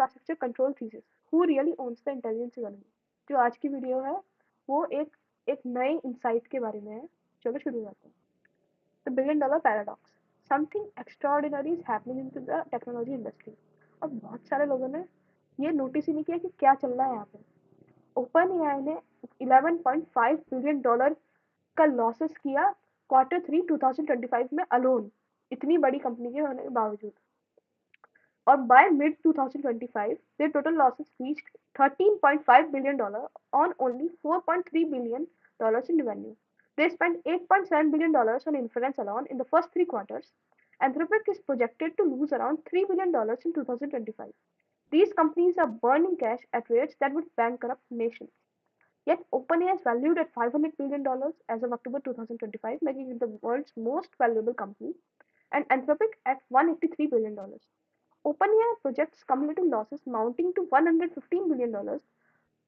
Infrastructure control thesis, who really owns the intelligence economy. जो आज की वीडियो है वो एक नए इंसाइट के बारे में है। चलो शुरू करते हैं। The billion dollar paradox, something extraordinary is happening in the technology industry. और बहुत सारे लोगों ने ये नोटिस ही नहीं किया कि क्या चल रहा है यहाँ पे। ओपन एआई ने 11.5 बिलियन डॉलर का लॉसेस किया Q3 2025 में अलोन, इतनी बड़ी कंपनी के होने के बावजूद। और by mid 2025 their total losses reached 13.5 billion dollars on only 4.3 billion dollars in revenue. They spent 8.7 billion dollars on inference alone in the first 3 quarters. Anthropic is projected to lose around 3 billion dollars in 2025. These companies are burning cash at rates that would bankrupt nations. Yet OpenAI is valued at $500 billion as of October 2025, making it the world's most valuable company, and Anthropic at $183 billion. OpenAI projects cumulative losses mounting to $115 billion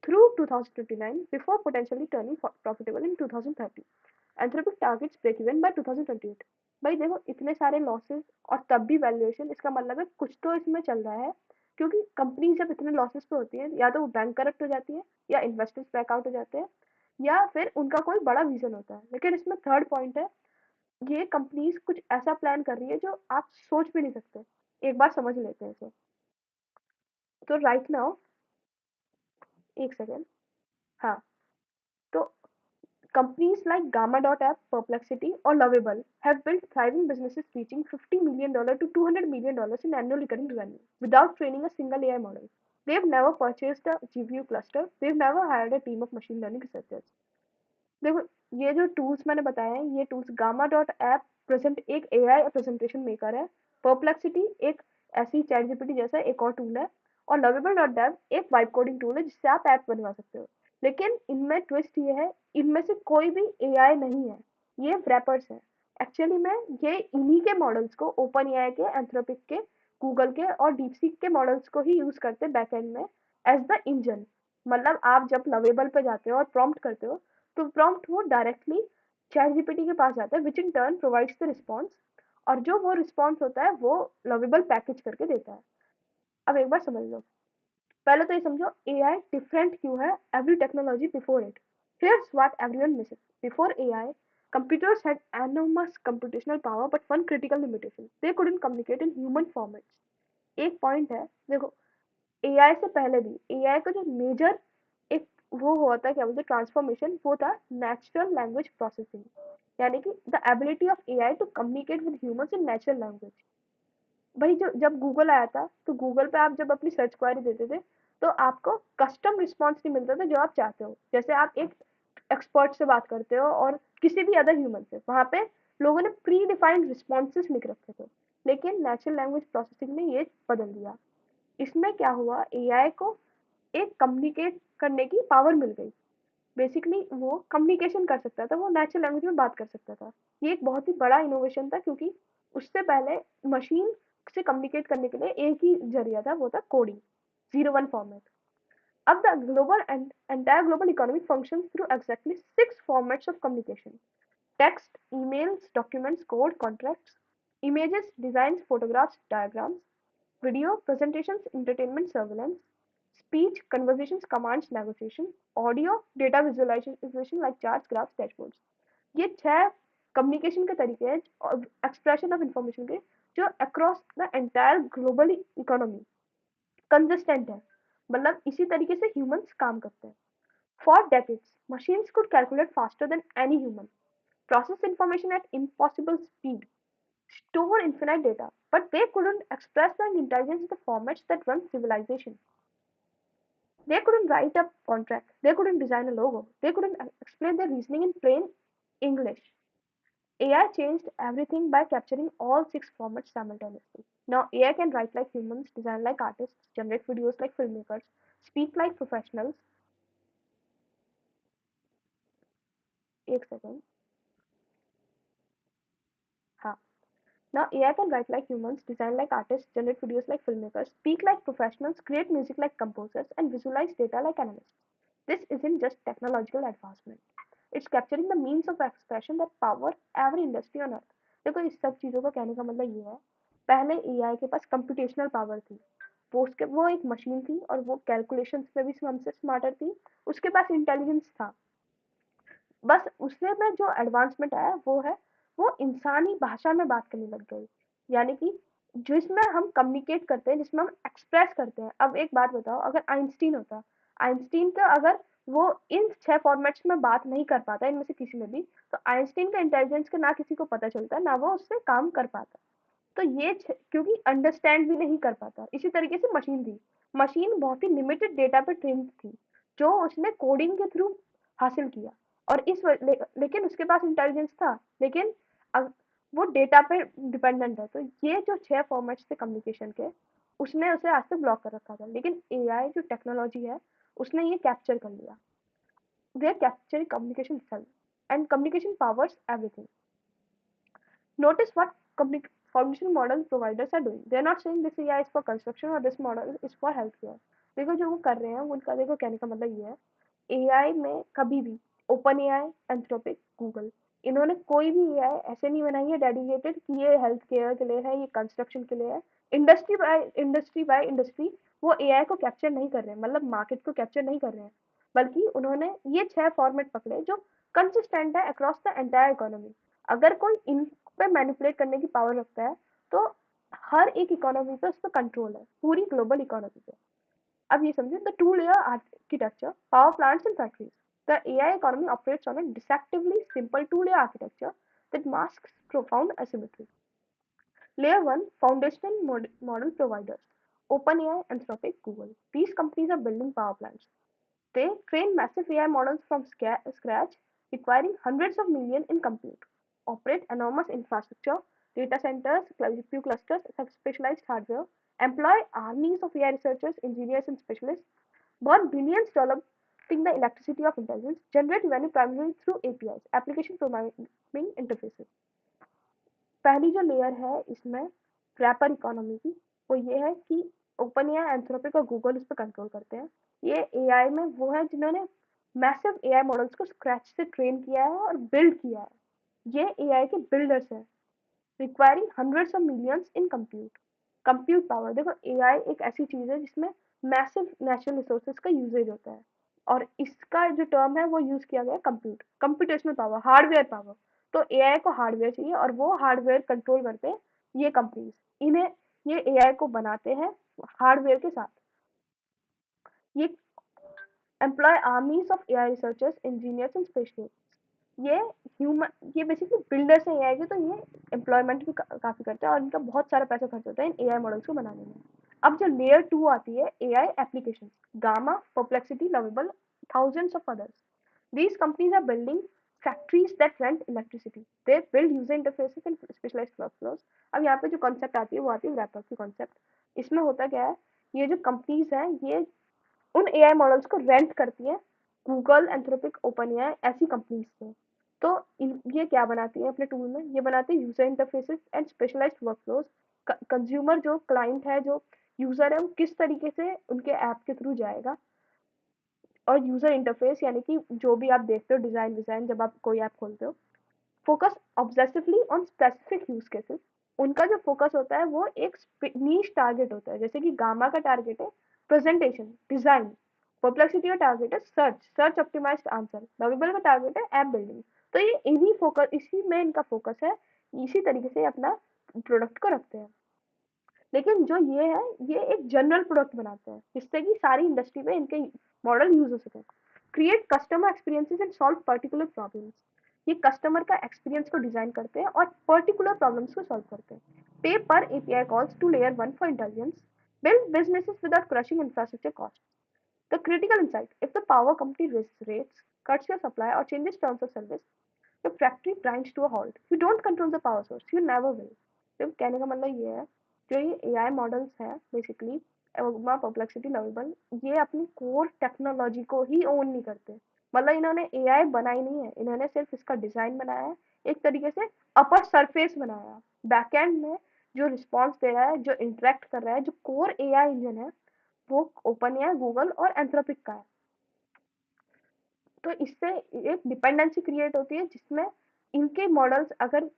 through 2029 before potentially turning profitable in 2030. Anthropic targets break-even by 2028. भाई देखो, इतने सारे losses और तब भी valuation, इसका मतलब है कुछ तो इसमें चल रहा है। क्योंकि कंपनी जब इतने लॉसेस पे होती है, या तो वो बैंक करप्ट हो जाती है, या इन्वेस्टर्स बैकआउट हो जाते हैं, या फिर उनका कोई बड़ा विजन होता है। लेकिन इसमें थर्ड पॉइंट है, ये कंपनीज कुछ ऐसा प्लान कर रही है जो आप सोच भी नहीं सकते। एक बार समझ लेते हैं इसे। तो राइट नाउ, एक सेकेंड, हाँ, तो companies like Gamma.app, Perplexity, or Lovable have built thriving businesses reaching $50 million to $200 million in annual recurring revenue without training a single AI model. They've never purchased a GPU cluster. They've never hired a team of machine learning researchers. देखो, ये जो tools मैंने बताए हैं, ये tools gamma dot app present एक AI presentation maker है। Perplexity एक ऐसी चैट जीपीटी जैसा एक और टूल है। और लवेबल डॉट डेव एक वाइब कोडिंग टूल है जिससे आप ऐप बनवा सकते हो। लेकिन इनमें ट्विस्ट ये है, इनमें से कोई भी एआई नहीं है, ये रैपर्स है। एक्चुअली में ये इन्हीं के मॉडल्स को, ओपन एआई के, एंथ्रोपिक के, गूगल के और डीपसीक के मॉडल्स को ही यूज करते बैकएंड में एज द इंजन। मतलब आप जब लवेबल पे जाते हो और प्रॉम्प्ट करते हो, तो प्रॉम्प्ट वो डायरेक्टली चैट जीपीटी के पास जाता है, which in turn provides the response. और जो वो रिस्पॉन्स होता है वो लवेबल पैकेज करके देता है। अब एक बार समझ लो, पहले तो ये समझो एआई डिफरेंट क्यों है every technology before it. Here's what everyone misses. Before AI, computers had enormous computational power but one critical limitation: they couldn't communicate in human formats। एक पॉइंट है, देखो, एआई से पहले भी एआई का जो मेजर एक वो हुआ था, क्या बोलते ट्रांसफॉर्मेशन, वो था नेचुरल लैंग्वेज प्रोसेसिंग। यानी कि the ability of AI to communicate with humans in natural language. भाई जो जब गूगल आया था, तो गूगल पे आप जब अपनी सर्च क्वेरी देते थे, तो आपको कस्टम रिस्पॉन्स नहीं मिलता था जो आप चाहते हो। जैसे आप एक एक्सपर्ट से बात करते हो और किसी भी अदर ह्यूमन से, वहां पे लोगों ने प्री डिफाइंड रिस्पॉन्सेस लिख रखे थे। लेकिन नेचुरल लैंग्वेज प्रोसेसिंग ने ये बदल दिया। इसमें क्या हुआ, एआई को एक कम्युनिकेट करने की पावर मिल गई। बेसिकली वो कम्युनिकेशन कर सकता था, वो नेचुरल लैंग्वेज में बात कर सकता था। ये एक बहुत ही बड़ा इनोवेशन था, क्योंकि उससे पहले मशीन से कम्युनिकेट करने के लिए एक ही जरिया था, वो था कोडिंग, 0-1 फॉर्मेट। अब the global and entire global economy functions through exactly 6 formats of communication: text, emails, documents, code, contracts, images, designs, photographs, diagrams, video, presentations, entertainment, surveillance, speech, conversations, commands, negotiation, audio, data visualization like charts, graphs, dashboards। ये 6 communication के तरीके हैं और expression of information के, जो across the entire global economy consistent है। मतलब इसी तरीके से ह्यूमंस काम करते हैं। For decades machines could calculate faster than any human, process information at impossible speed, store infinite data, but they couldn't express their intelligence in the formats that run civilization. They couldn't write a contract, they couldn't design a logo, they couldn't explain their reasoning in plain English. AI changed everything by capturing all 6 formats simultaneously. Now AI can write like humans, design like artists, generate videos like filmmakers, speak like professionals. एक second, हाँ, now AI can write like humans, design like artists, generate videos like filmmakers, speak like professionals, create music like composers, and visualize data like analysts. This isn't just technological advancement. It's capturing the means of expression that power every industry on earth. देखो, इस सब चीज़ों का कहने का मतलब ये है, पहले एआई के पास कंप्यूटेशनल पावर थी, वो एक मशीन थी और वो कैलकुलेशंस में भी हमसे स्मार्टर थी, उसके पास इंटेलिजेंस था। बस उससे में जो एडवांसमेंट आया वो है, वो इंसानी भाषा में बात करने लग गई, यानी कि जिसमें हम कम्युनिकेट करते हैं, जिसमें हम एक्सप्रेस करते हैं। अब एक बात बताओ, अगर आइंस्टीन होता, आइंस्टीन का अगर वो इन 6 फॉर्मेट्स में बात नहीं कर पाता इनमें से किसी में भी, तो आइंस्टीन का इंटेलिजेंस का ना किसी को पता चलता, ना वो उससे काम कर पाता। तो ये क्योंकि अंडरस्टैंड भी नहीं कर पाता। इसी तरीके से मशीन थी, मशीन बहुत ही लिमिटेड डेटा पे ट्रेन थी, जो उसने कोडिंग के थ्रू हासिल किया। और लेकिन उसके पास इंटेलिजेंस था, लेकिन वो डेटा पे डिपेंडेंट है। तो ये जो 6 फॉर्मेट्स थे कम्युनिकेशन के, उसने उसे आज तक ब्लॉक कर रखा था। लेकिन एआई जो टेक्नोलॉजी है, उसने ये कैप्चर कर लिया। They are capturing communication itself, and communication powers everything. Notice what foundation model providers are doing. They are not saying this AI is for construction or this model is for healthcare. देखो जो वो कर रहे हैं, उनका देखो कहने का मतलब ये है, एआई में कभी भी ओपन एआई, एंथ्रोपिक, गूगल, इन्होंने कोई भी एआई ऐसे नहीं बनाई है डेडिकेटेड कि ये हेल्थ केयर के लिए है, ये कंस्ट्रक्शन के लिए है। इंडस्ट्री बाय इंडस्ट्री वो एआई को कैप्चर नहीं कर रहे हैं, मतलब मार्केट को कैप्चर नहीं कर रहे हैं, बल्कि उन्होंने ये 6 फॉर्मेट पकड़े जो कंसिस्टेंट है अक्रॉस द एंटायर इकोनॉमी। अगर कोई इन पे मैनिपुलेट करने की पावर रखता है, तो हर एक इकोनॉमी पे उस पर कंट्रोल है, पूरी ग्लोबल इकोनॉमी पे। अब ये समझिए, the two layer architecture, power plants and factories. The AI economy operates on a deceptively simple two-layer architecture that masks profound asymmetry. Layer 1, foundational model providers. OpenAI, Anthropic, Google. These companies are building power plants. They train massive AI models from scratch, requiring hundreds of millions in compute, operate enormous infrastructure, data centers, few clusters, specialized hardware, employ armies of AI researchers, engineers, and specialists, burn billions developing the electricity of intelligence, generate revenue primarily through APIs, application programming interfaces. पहली जो layer है इसमें wrapper economy की, वो ये है कि open AI, Anthropic और गूगल उस पर कंट्रोल करते हैं। ये एआई में वो है जिन्होंने मैसिव एआई मॉडल्स को स्क्रैच से ट्रेन किया है और बिल्ड किया है। ये एआई के बिल्डर्स हैं, requiring hundreds of millions in compute power. देखो एआई एक ऐसी चीज है जिसमें मैसिव नेचुरल रिसोर्सेज का यूजेज होता है, और इसका जो टर्म है वो यूज किया गया कंप्यूटेशनल पावर, हार्डवेयर पावर। तो एआई को हार्डवेयर चाहिए, और वो हार्डवेयर कंट्रोल करते हैं ये कंपनीज। इन्हें ये एआई को बनाते हैं हार्डवेयर के साथ। ये employ armies of AI researchers, engineers and specialist. ये ह्यूमन, ये बेसिकली बिल्डर्स हैं एआई के, तो ये एम्प्लॉयमेंट भी काफी करते हैं, और इनका बहुत सारा पैसा खर्च होता है इन एआई मॉडल्स को बनाने में। अब जो लेयर 2 आती है, AI application, gamma, perplexity, lovable, thousands of others. These companies are building factories that rent electricity. They build user interfaces and specialized workflows. अब यहाँ पे जो कॉन्सेप्ट आती है वो आती है रैपर की कॉन्सेप्ट। इसमें होता क्या है, ये जो कंपनीज हैं ये उन एआई मॉडल्स को रेंट करती है गूगल, एंथ्रोपिक, ओपन एआई ऐसी कंपनीज से। तो ये क्या बनाती है अपने टूल में, ये बनाते हैं user interfaces and specialised workflows. Consumer जो क्लाइंट है, जो यूजर है, वो किस तरीके से उनके ऐप के थ्रू जाएगा, और यूजर इंटरफेस यानी कि जो भी आप देखते हो डिजाइन डिजाइन जब आप कोई ऐप खोलते हो, focus obsessively on specific use cases. उनका जो फोकस होता है वो एक नीश टारगेट होता है, जैसे कि गामा का टारगेट है प्रेजेंटेशन डिजाइन, परप्लेक्सिटी का टारगेट है search search optimised answer, Lovable का टारगेट है ऐप बिल्डिंग। तो ये इन्हीं फोकस, इसी में इनका फोकस है, इसी तरीके से अपना प्रोडक्ट को रखते हैं। लेकिन जो ये है, ये एक जनरल प्रोडक्ट बनाते हैं जिससे कि सारी इंडस्ट्री में इनके मॉडल यूज हो सके। Create customer experiences and solve particular problems. ये कस्टमर का एक्सपीरियंस को डिजाइन करते हैं और पर्टिकुलर प्रॉब्लम्स को सॉल्व करते हैं। Pay per API calls to layer 1 for intelligence, build businesses without crushing infrastructure costs. The critical insight: if the power company raises rates, cuts your supply, or changes terms of service, the factory grinds to a halt. You don't control the power source. You never will. तो कहने का मतलब ये है, जो ये AI models हैं basically, एवगमा, perplexity, lovable, ये अपनी कोर टेक्नोलॉजी को ही ओन नहीं करते। मतलब इन्होंने एआई बनाई नहीं है, इन्होंने सिर्फ इसका डिजाइन बनाया है, एक तरीके से अपर सरफेस बनाया है। बैकएंड में जो रिस्पॉन्स दे रहा है, जो इंटरेक्ट कर रहा है, जो कोर एआई इंजन है, वो ओपन एआई, गूगल और एंथ्रोपिक का है। तो इससे एक डिपेंडेंसी क्रिएट होती है, जिसमें इनके मॉडल्स अगर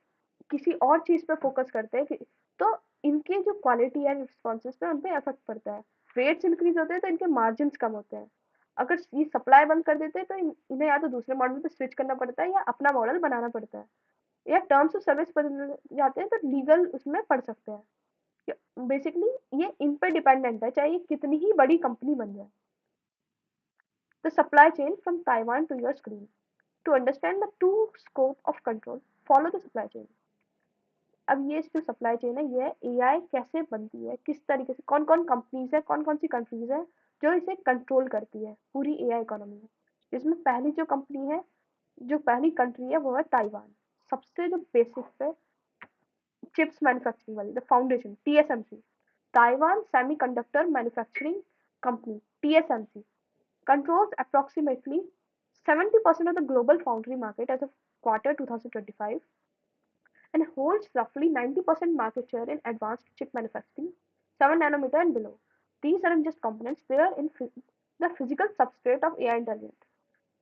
किसी और चीज पे फोकस करते हैं तो इनके जो क्वालिटी है रिस्पॉन्सेज पे उन पे इफेक्ट पड़ता है। रेट्स इंक्रीज होते हैं तो इनके मार्जिन कम होते हैं। अगर ये सप्लाई बंद कर देते हैं तो इन्हें या तो दूसरे मॉडल पे स्विच करना पड़ता है या अपना मॉडल बनाना पड़ता है, या टर्म्स ऑफ सर्विस बदल जाते हैं तो लीगल उसमें पड़ सकते हैं। बेसिकली ये इन पे डिपेंडेंट है, चाहे ये कितनी ही बड़ी कंपनी बन जाए। The supply chain from Taiwan to your screen. To understand the to scope of control, follow the supply chain. अब ये जो सप्लाई चेन है, ये एआई कैसे बनती है, किस तरीके से, कौन कौन कंपनीज है, कौन कौन सी कंट्रीज है जो इसे कंट्रोल करती है पूरी एआई इकोनॉमी में। इसमें पहली जो कंपनी है, जो पहली कंट्री है वो है ताइवान। सबसे जो बेसिक पे चिप्स मैन्युफैक्चरिंग वाली, the foundation, TSMC, Taiwan semiconductor manufacturing company, TSMC, controls approximately 70% of the global foundry market as of quarter 2025 and holds roughly 90% market share in advanced chip manufacturing, 7 nanometer and below. These aren't just components, they are in the physical substrate of AI intelligence.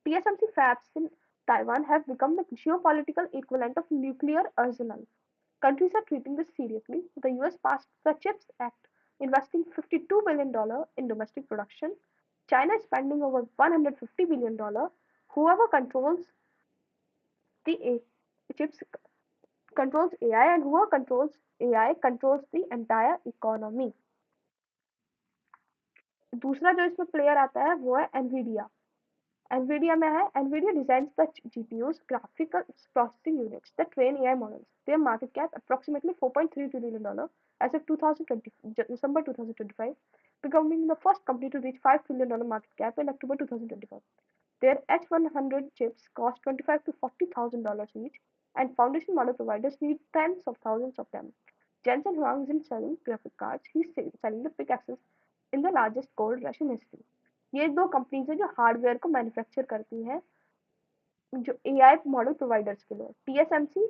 TSMC fabs in Taiwan have become the geopolitical equivalent of nuclear arsenals. Countries are treating this seriously. The US passed the CHIPS Act, investing $52 billion in domestic production. China is spending over $150 billion. Whoever controls the chips controls AI, and whoever controls AI controls the entire economy. दूसरा जो इसमें player आता है वो है Nvidia. NVIDIA में है, NVIDIA designs the GPUs, graphical processing units that train AI models. Their market cap approximately $4.3 trillion as of 2020, December 2025, becoming the first company to reach $5 trillion market cap in October 2025. Their H100 chips cost $25 to $40,000 each, and foundation model providers need tens of thousands of them. Jensen Huang isn't selling graphic cards; he's selling the pickaxes in the largest gold rush in history. ये दो companies है जो hardware को manufacture करती हैं जो AI model providers के लिए। टीएसएमसी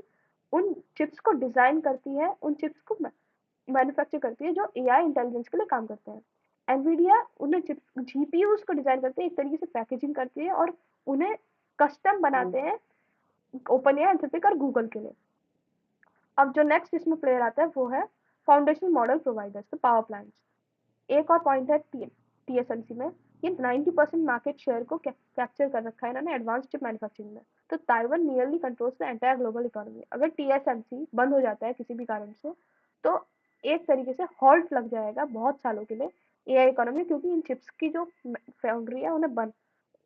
उन चिप्स को डिजाइन करती है, उन चिप्स को मैन्युफैक्चर करती है जो एआई इंटेलिजेंस के लिए काम करते हैं। एनवीडिया उन्हें चिप्स जीपीयूज को डिजाइन करती है, एक तरीके से पैकेजिंग करती है और उन्हें कस्टम बनाते हैं ओपन एआई, एंथ्रोपिक और गूगल के लिए। अब जो नेक्स्ट इसमें प्लेयर आता है वो है फाउंडेशन मॉडल प्रोवाइडर्स, तो पावर प्लांट्स। एक और पॉइंट है टीएसएमसी में, ये 90% मार्केट शेयर को कैप्चर कर रखा है इन्होंने एडवांस चिप मैन्युफैक्चरिंग में। तो Taiwan nearly controls the entire global economy. अगर टीएसएमसी बंद हो जाता है किसी भी कारण से तो एक तरीके से हॉल्ट लग जाएगा बहुत सालों के लिए एआई इकोनॉमी, क्योंकि इन चिप्स की जो फाउंड्री है उन्हें बंद,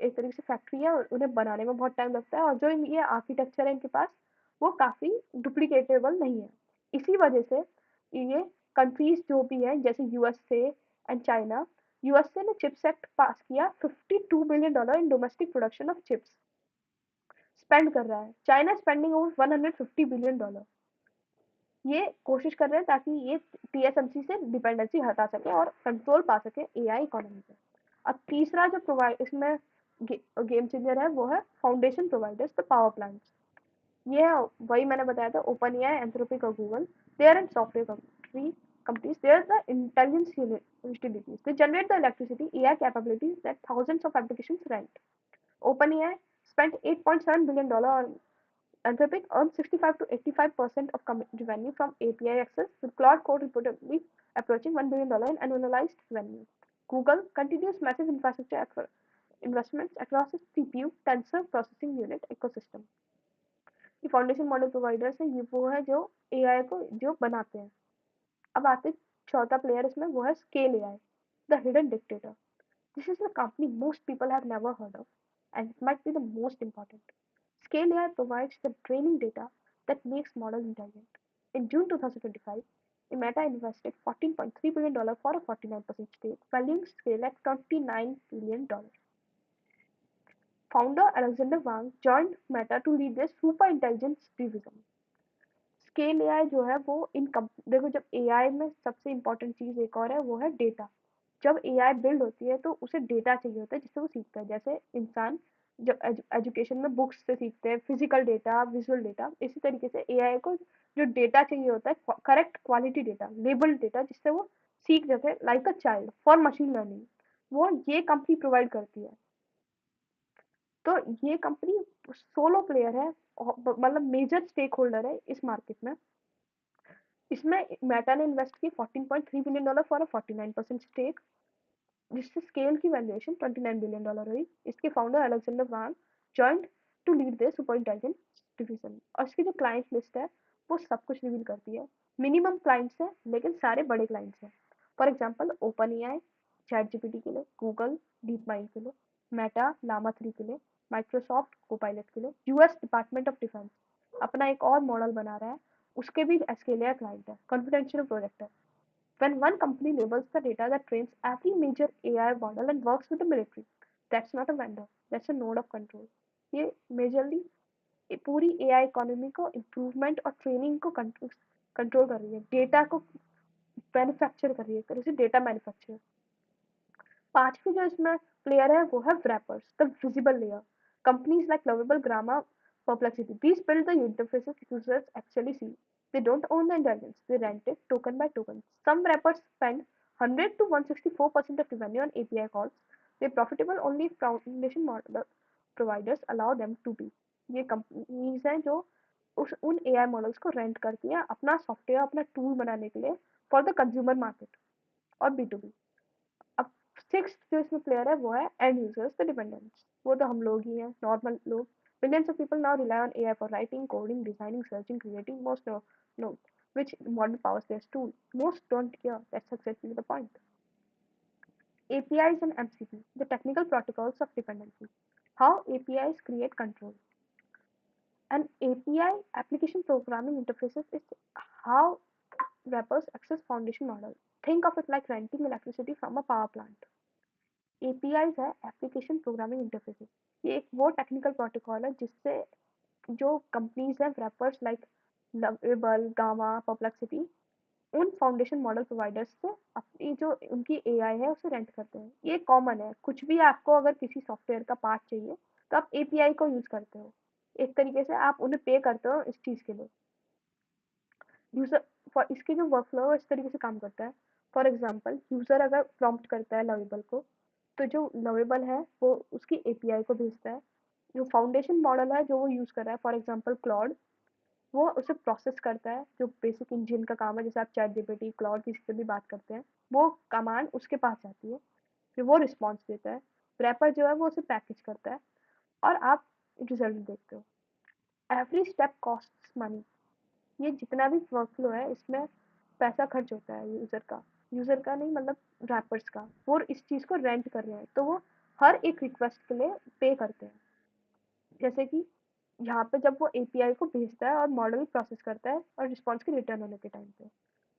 एक तरीके से फैक्ट्री है और उन्हें बनाने में बहुत टाइम लगता है, और जो ये आर्किटेक्चर है इनके पास वो काफ़ी डुप्लीकेटेबल नहीं है। इसी वजह से ये कंट्रीज जो भी है जैसे यूएसए एंड चाइना, यूएसए ने चिप्स एक्ट पास किया, $52 billion in domestic production of chips spend कर रहा है। China spending over $150 billion. ये कोशिश कर रहे हैं ताकि ये टीएसएमसी से डिपेंडेंसी हटा सके और कंट्रोल पा सके एआई इकोनॉमी पे। अब तीसरा जो प्रोवाइड इसमें गेम चेंजर है वो है foundation providers, the power plants. ये है वही मैंने बताया था, ओपन एआई, एंथ्रोपिक और Google. They are in software country companies. They are the intelligence utilities. They generate the electricity, AI capabilities that thousands of applications rent. OpenAI spent $8.7 billion on Anthropic, earned 65 to 85% of revenue from API access, with Cloud Code reportedly approaching $1 billion in annualized revenue. Google continues massive infrastructure investments across its CPU tensor processing unit ecosystem. ये foundation model providers है, ये वो है जो AI को जो बनाते हैं। अब आते चौथा प्लेयर इसमें, वो है scale AI, the hidden dictator. This is the company most people have never heard of, and it might be the most important. Scale AI provides the training data that makes models intelligent. In June 2025, Meta invested $14.3 billion for a 49% stake, valuing Scale at $29 billion. Founder Alexander Wang joined Meta to lead their super intelligence division. Scale AI जो है वो देखो, जब AI में सबसे important चीज़ एक और है वो है डेटा। जब एआई बिल्ड होती है तो उसे डेटा चाहिए होता है जिससे वो सीखता है। जैसे इंसान जब एजुकेशन में बुक्स से सीखते हैं, फिजिकल डेटा, विजुअल डेटा, इसी तरीके से एआई को जो डेटा चाहिए होता है, correct quality data, labelled data, जिससे वो सीख सके like a child for machine learning, वो ये कंपनी प्रोवाइड करती है। तो ये कंपनी सोलो प्लेयर है, मतलब मेजर स्टेक होल्डर है इस मार्केट में। इसमें मेटा ने इन्वेस्ट की $14.3 बिलियन फॉर अ 49% स्टेक, जिससे स्केल की वैल्यूएशन $29 बिलियन हुई। इसके founder Alexander Wang joined to lead the super intelligence division. और इसकी जो क्लाइंट लिस्ट है वो सब कुछ रिवील करती है। मिनिमम क्लाइंट्स है लेकिन सारे बड़े क्लाइंट्स हैं। For example open A I chat GPT के लिए, गूगल डीप माइंड के लिए, मेटा लामा 3 के लिए, माइक्रोसॉफ्ट कोपायलट के लिए, यूएस डिपार्टमेंट ऑफ डिफेंस अपना एक और मॉडल बना रहा है, उसके भी एस्केलिया क्लाइंट है, कॉन्फिडेंशियल प्रोजेक्ट है। When one company labels the data that trains every major AI model and works with the military, that's not a vendor, that's a node of control. ये मेजरली पूरी AI economy को improvement और training को control कर रही है, data को manufacture कर रही है, जैसे डेटा मैन्युफैक्चर। पांचवी जो इसमें प्लेयर है वो है wrappers, the visible layer. Companies like Lovable, Grama, Perplexity, these build the interfaces users actually see. They don't own the intelligence, they rent it token by token. Some wrappers spend 100 to 164% of revenue on API calls. They're profitable only if foundation model providers allow them to be. ये companies हैं जो उन AI models को rent करती हैं अपना software, अपना tool बनाने के लिए फॉर द कंज्यूमर मार्केट और B2B। अब सिक्स्थ जो इसमें प्लेयर है वो है एंड यूजर्स द डिपेंडेंट्स। वो तो हम लोग ही हैं, नॉर्मल लोग। Millions of people now rely on AI for writing, coding, designing, searching, creating. Most know which model powers their tool. Most don't care. That's exactly the point. APIs and MCP, the technical protocols of dependency. How APIs create control. An API, application programming interfaces, is how wrappers access foundation model. Think of it like renting electricity from a power plant. APIs है application programming interfaces. ये एक वो technical protocol है जिससे जो companies हैं rappers like lovable, gamma, perplexity उन foundation model providers से अपनी जो उनकी एआई है उसे रेंट करते हैं। ये कॉमन है, कुछ भी आपको अगर किसी सॉफ्टवेयर का पार्ट चाहिए तो आप एपीआई को यूज करते हो। एक तरीके से आप उन्हें पे करते हो इस चीज के लिए। यूजर फॉर इसकी जो वर्कफ्लो है इस तरीके से काम करता है। फॉर एग्जांपल यूजर अगर प्रॉम्प्ट करता है लवेबल को, तो जो लवेबल है वो उसकी एपीआई को भेजता है। जो फाउंडेशन मॉडल है जो वो यूज कर रहा है, फॉर एग्जांपल क्लॉड, वो उसे प्रोसेस करता है। जो बेसिक इंजन का काम है, जैसे आप चैट जीपीटी, क्लॉड किसी से भी बात करते हैं, वो कमांड उसके पास जाती है, फिर वो रिस्पॉन्स देता है। रैपर जो है वो उसे पैकेज करता है और आप रिजल्ट देखते हो। Every step cost money. ये जितना भी वर्कफ्लो है इसमें पैसा खर्च होता है यूजर का नहीं, मतलब रैपर्स का। वो इस चीज को रेंट कर रहे हैं तो वो हर एक रिक्वेस्ट के लिए पे करते हैं। जैसे कि यहाँ पे जब वो एपीआई को भेजता है और मॉडल प्रोसेस करता है और रिस्पॉन्स के रिटर्न होने के टाइम पे,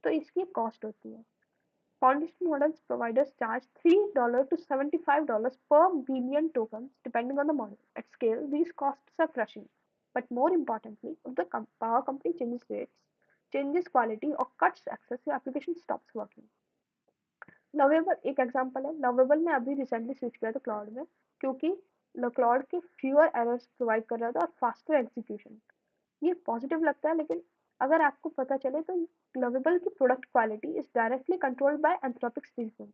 तो इसकी कॉस्ट होती है। Foundation models providers charge $3 to $75 per billion tokens depending on the model. At scale, these costs are crushing. But more importantly, if the power company changes rates, changes quality, or cuts access, your application stops working. Lovable एक example है। Lovable ने अभी recently switch किया था cloud में, क्योंकि cloud के fewer errors provide कर रहा था और फास्टर एग्जीक्यूशन। ये पॉजिटिव लगता है, लेकिन अगर आपको पता चले तो लवेबल की product quality is directly controlled by Anthropic's decision.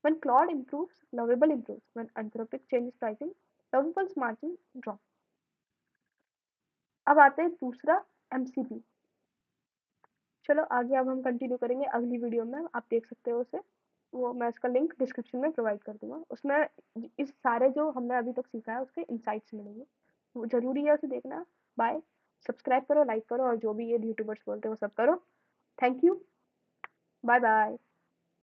When Claude improves, Lovable improves. When Anthropic changes pricing, Lovable's margin drop. अब आते हैं दूसरा MCP। चलो आगे अब हम कंटिन्यू करेंगे अगली वीडियो में, आप देख सकते हो उसे। वो मैं इसका लिंक डिस्क्रिप्शन में प्रोवाइड कर दूंगा। उसमें इस सारे जो हमने अभी तक सीखा है उसके इंसाइट्स मिलेंगे, वो जरूरी है उसे देखना। बाय। सब्सक्राइब करो, लाइक करो और जो भी ये यूट्यूबर्स बोलते हैं वो सब करो। Thank you. Bye bye.